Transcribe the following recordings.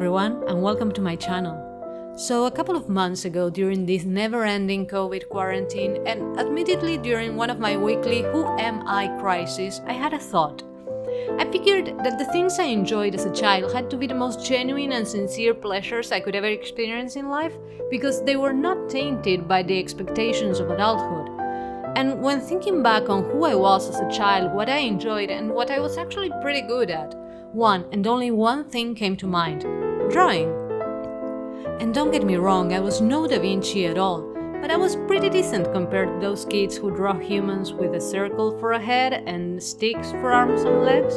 everyone, and welcome to my channel. So a couple of months ago, during this never-ending COVID quarantine, and admittedly during one of my weekly Who Am I crises, I had a thought. I figured that the things I enjoyed as a child had to be the most genuine and sincere pleasures I could ever experience in life, because they were not tainted by the expectations of adulthood. And when thinking back on who I was as a child, what I enjoyed, and what I was actually pretty good at, one and only one thing came to mind: drawing. And don't get me wrong, I was no Da Vinci at all, but I was pretty decent compared to those kids who draw humans with a circle for a head and sticks for arms and legs.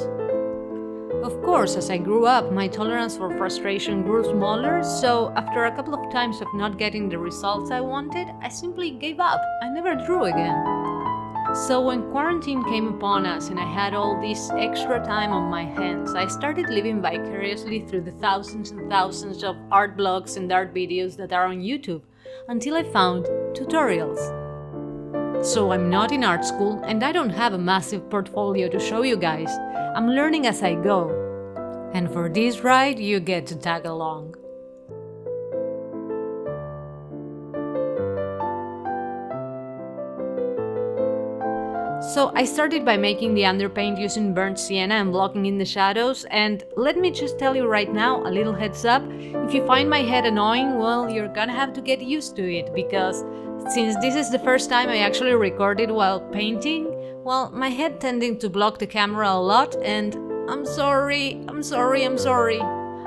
Of course, as I grew up, my tolerance for frustration grew smaller, so after a couple of times of not getting the results I wanted, I simply gave up. I never drew again. So when quarantine came upon us and I had all this extra time on my hands, I started living vicariously through the thousands and thousands of art blogs and art videos that are on YouTube, until I found tutorials. So I'm not in art school and I don't have a massive portfolio to show you guys. I'm learning as I go. And for this ride, you get to tag along. So I started by making the underpaint using burnt sienna and blocking in the shadows, and let me just tell you right now, a little heads up, if you find my head annoying, well, you're gonna have to get used to it, because since this is the first time I actually recorded while painting, well, my head tending to block the camera a lot, and I'm sorry.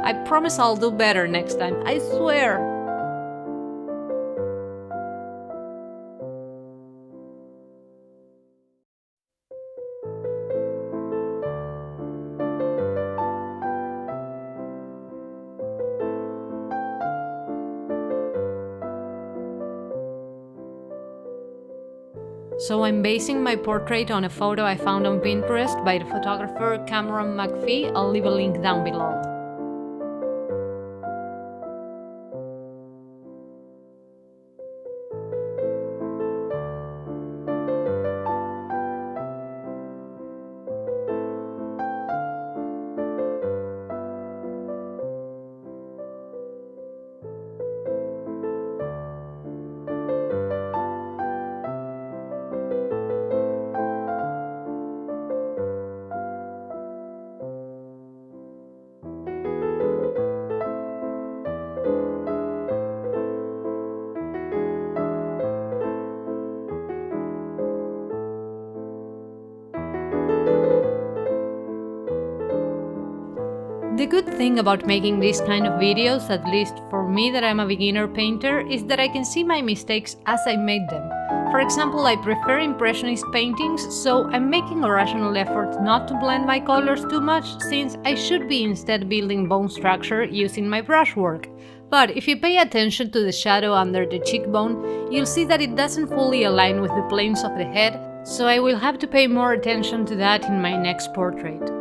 I promise I'll do better next time, I swear. So I'm basing my portrait on a photo I found on Pinterest by the photographer Cameron McPhee. I'll leave a link down below. The good thing about making these kind of videos, at least for me that I'm a beginner painter, is that I can see my mistakes as I made them. For example, I prefer impressionist paintings, so I'm making a rational effort not to blend my colors too much, since I should be instead building bone structure using my brushwork. But if you pay attention to the shadow under the cheekbone, you'll see that it doesn't fully align with the planes of the head, so I will have to pay more attention to that in my next portrait.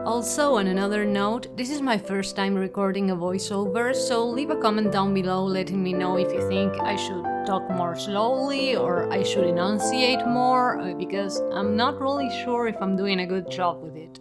Also, on another note, this is my first time recording a voiceover, so leave a comment down below letting me know if you think I should talk more slowly or I should enunciate more, because I'm not really sure if I'm doing a good job with it.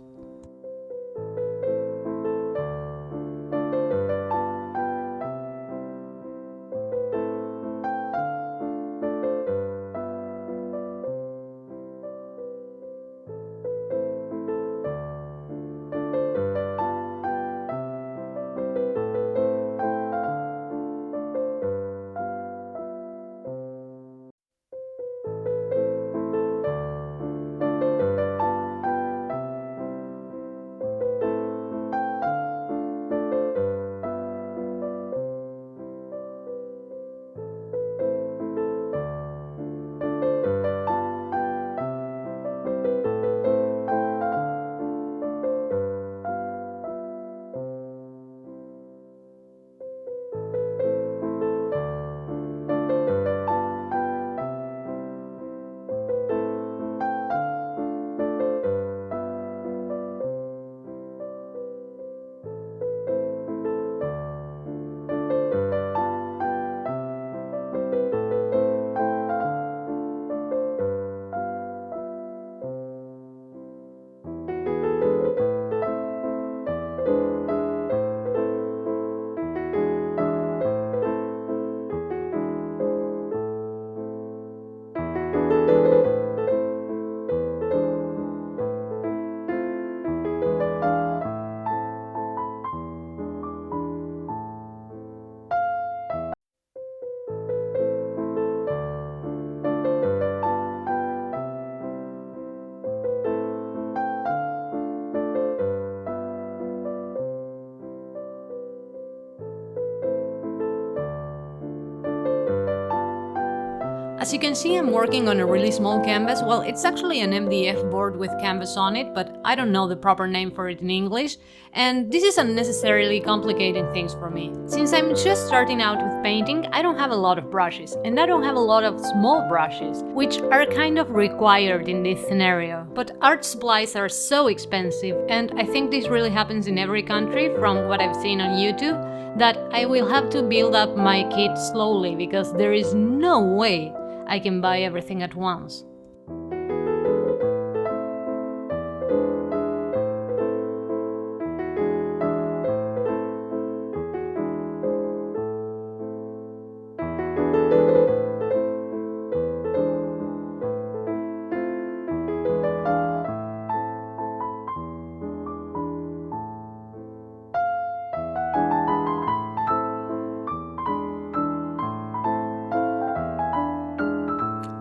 As you can see, I'm working on a really small canvas. Well, it's actually an MDF board with canvas on it, but I don't know the proper name for it in English, and this is unnecessarily complicating things for me. Since I'm just starting out with painting, I don't have a lot of brushes, and I don't have a lot of small brushes, which are kind of required in this scenario. But art supplies are so expensive, and I think this really happens in every country from what I've seen on YouTube, that I will have to build up my kit slowly because there is no way I can buy everything at once.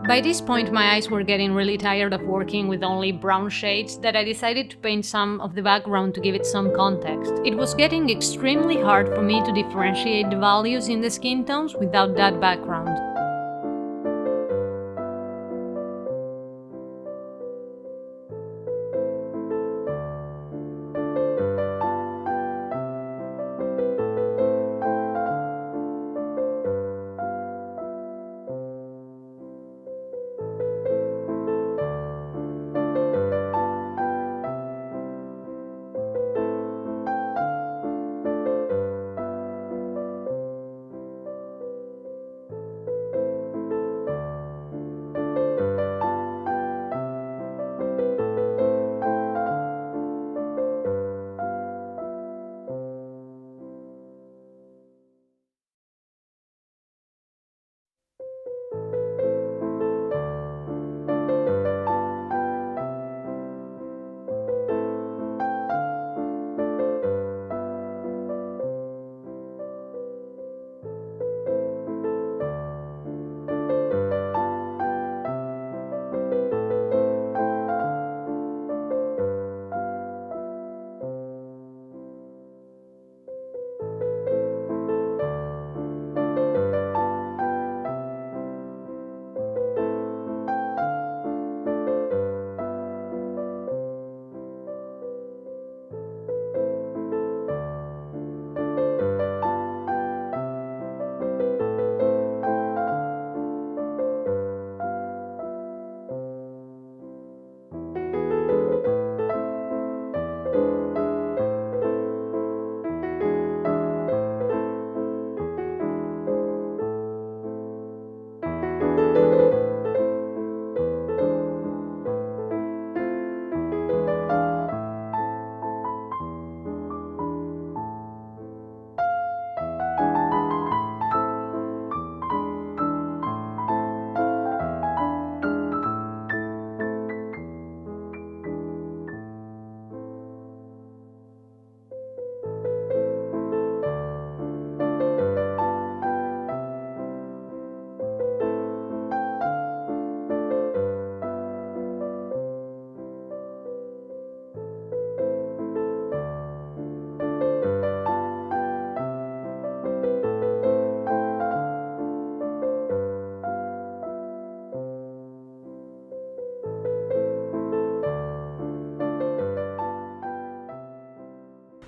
By this point, my eyes were getting really tired of working with only brown shades that I decided to paint some of the background to give it some context. It was getting extremely hard for me to differentiate the values in the skin tones without that background.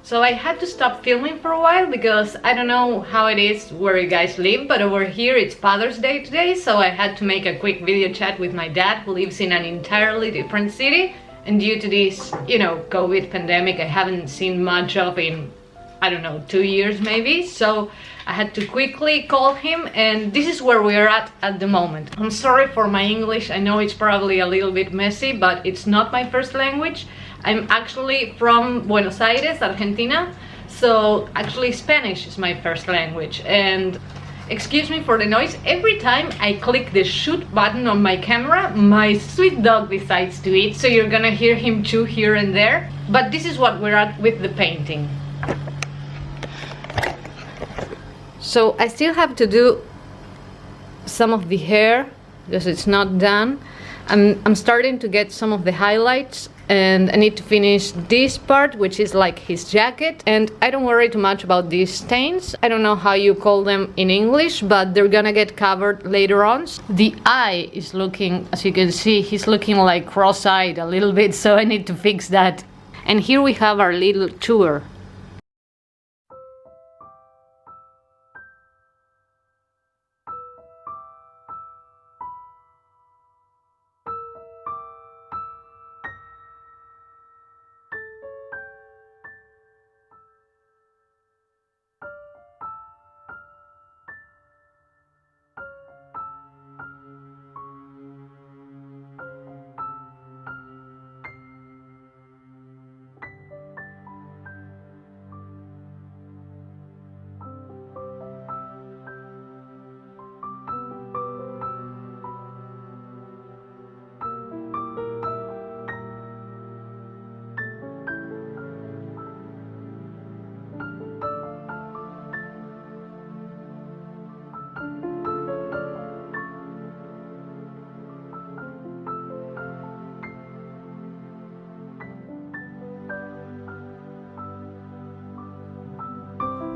So I had to stop filming for a while because I don't know how it is where you guys live, but over here it's Father's Day today, so I had to make a quick video chat with my dad, who lives in an entirely different city, and due to this, COVID pandemic, I haven't seen much of in, I don't know, 2 years maybe, so I had to quickly call him, and this is where we're at the moment. I'm sorry for my English, I know it's probably a little bit messy, but it's not my first language. I'm actually from Buenos Aires, Argentina, so actually Spanish is my first language. And excuse me for the noise, every time I click the shoot button on my camera, my sweet dog decides to eat, so you're gonna hear him chew here and there. But this is what we're at with the painting. So I still have to do some of the hair because it's not done. I'm starting to get some of the highlights, and I need to finish this part, which is like his jacket. And I don't worry too much about these stains. I don't know how you call them in English, but they're gonna get covered later on. The eye is looking, as you can see, he's looking like cross-eyed a little bit, so I need to fix that. And here we have our little tour.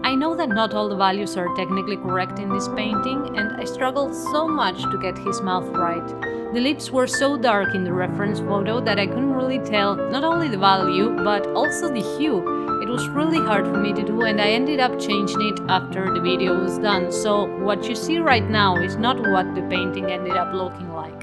I know that not all the values are technically correct in this painting, and I struggled so much to get his mouth right. The lips were so dark in the reference photo that I couldn't really tell not only the value, but also the hue. It was really hard for me to do, and I ended up changing it after the video was done, so what you see right now is not what the painting ended up looking like.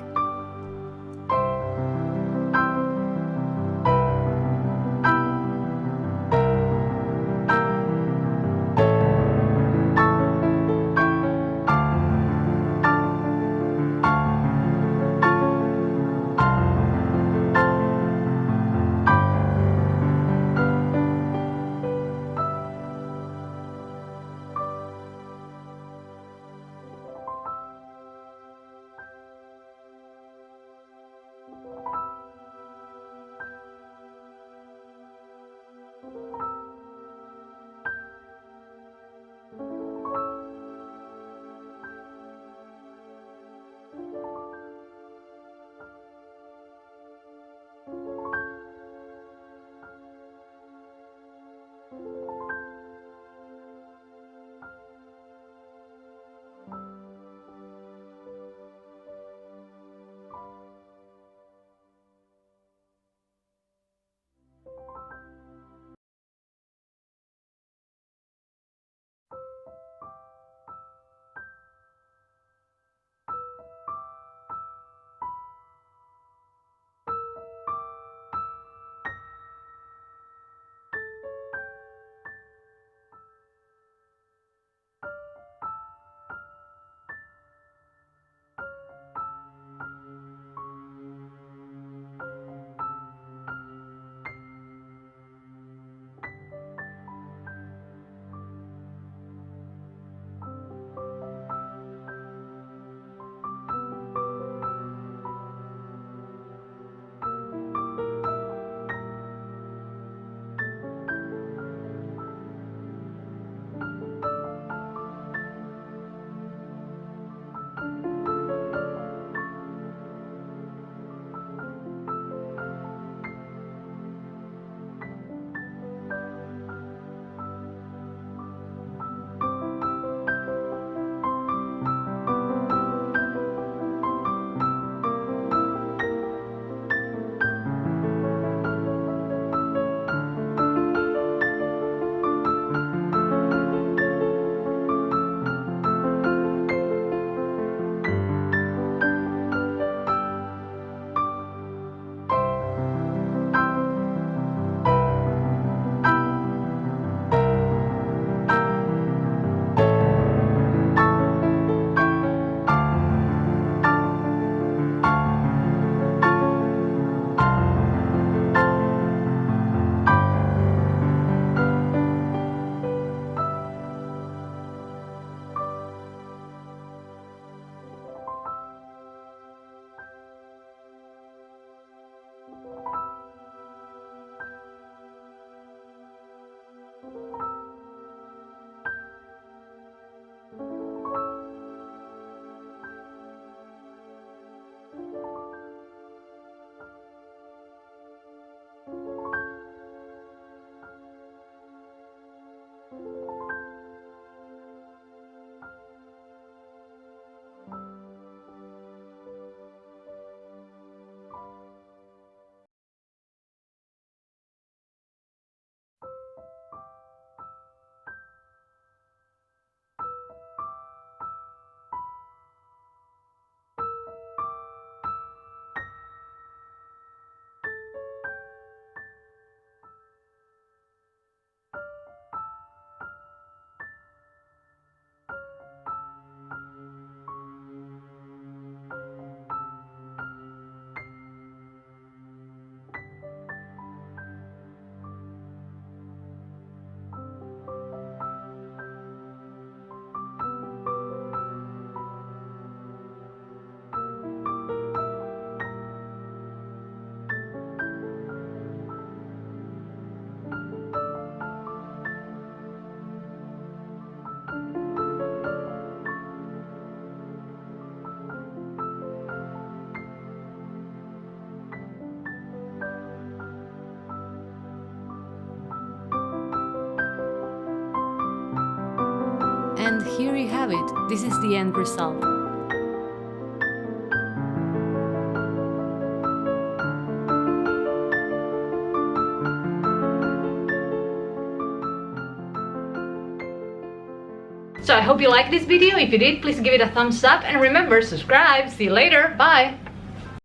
And here you have it. This is the end result. So I hope you liked this video. If you did, please give it a thumbs up and remember, subscribe. See you later. Bye.